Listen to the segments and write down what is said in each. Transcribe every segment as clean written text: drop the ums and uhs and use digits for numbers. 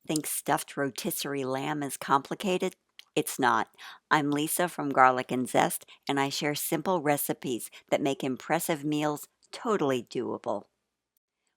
Think stuffed rotisserie lamb is complicated? It's not. I'm Lisa from Garlic and Zest, and I share simple recipes that make impressive meals totally doable.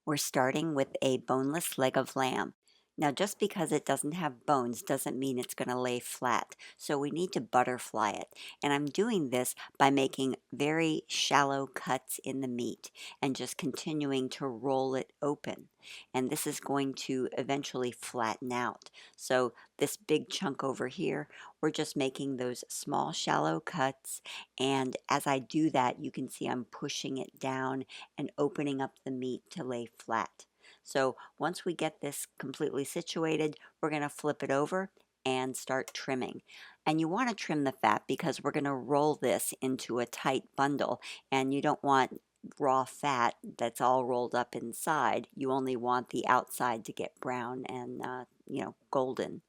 We're starting with a boneless leg of lamb. Now, just because it doesn't have bones doesn't mean it's going to lay flat, so we need to butterfly it. And I'm doing this by making very shallow cuts in the meat and just continuing to roll it open. And this is going to eventually flatten out. So, this big chunk over here, we're just making those small, shallow cuts. And as I do that, you can see I'm pushing it down and opening up the meat to lay flat. So once we get this completely situated, we're going to flip it over and start trimming. And you want to trim the fat because we're going to roll this into a tight bundle, and you don't want raw fat that's all rolled up inside. You only want the outside to get brown and golden.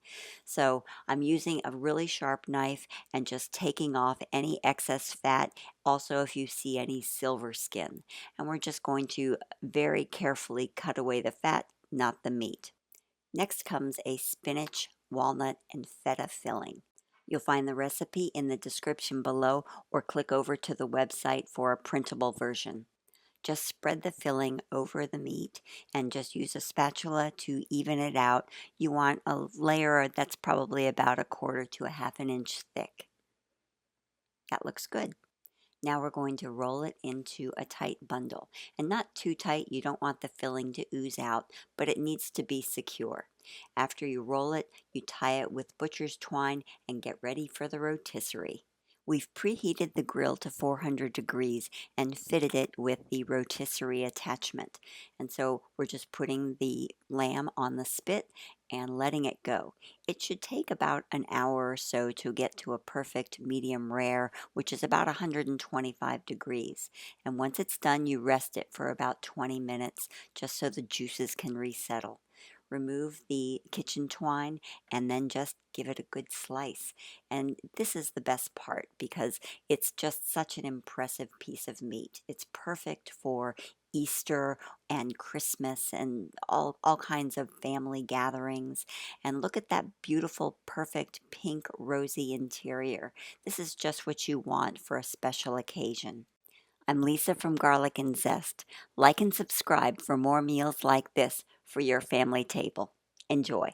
So I'm using a really sharp knife and just taking off any excess fat. Also, if you see any silver skin, and we're just going to very carefully cut away the fat, not the meat. Next comes a spinach, walnut, and feta filling. You'll find the recipe in the description below or click over to the website for a printable version. Just spread the filling over the meat and just use a spatula to even it out. You want a layer that's probably about a quarter to a half an inch thick. That looks good. Now we're going to roll it into a tight bundle. And not too tight, you don't want the filling to ooze out, but it needs to be secure. After you roll it, you tie it with butcher's twine and get ready for the rotisserie. We've preheated the grill to 400 degrees and fitted it with the rotisserie attachment. And so we're just putting the lamb on the spit and letting it go. It should take about an hour or so to get to a perfect medium rare, which is about 125 degrees. And once it's done, you rest it for about 20 minutes just so the juices can resettle. Remove the kitchen twine and then just give it a good slice. And this is the best part because it's just such an impressive piece of meat. It's perfect for Easter and Christmas and all kinds of family gatherings. And look at that beautiful, perfect pink rosy interior. This is just what you want for a special occasion. I'm Lisa from Garlic and Zest. Like and subscribe for more meals like this for your family table. Enjoy.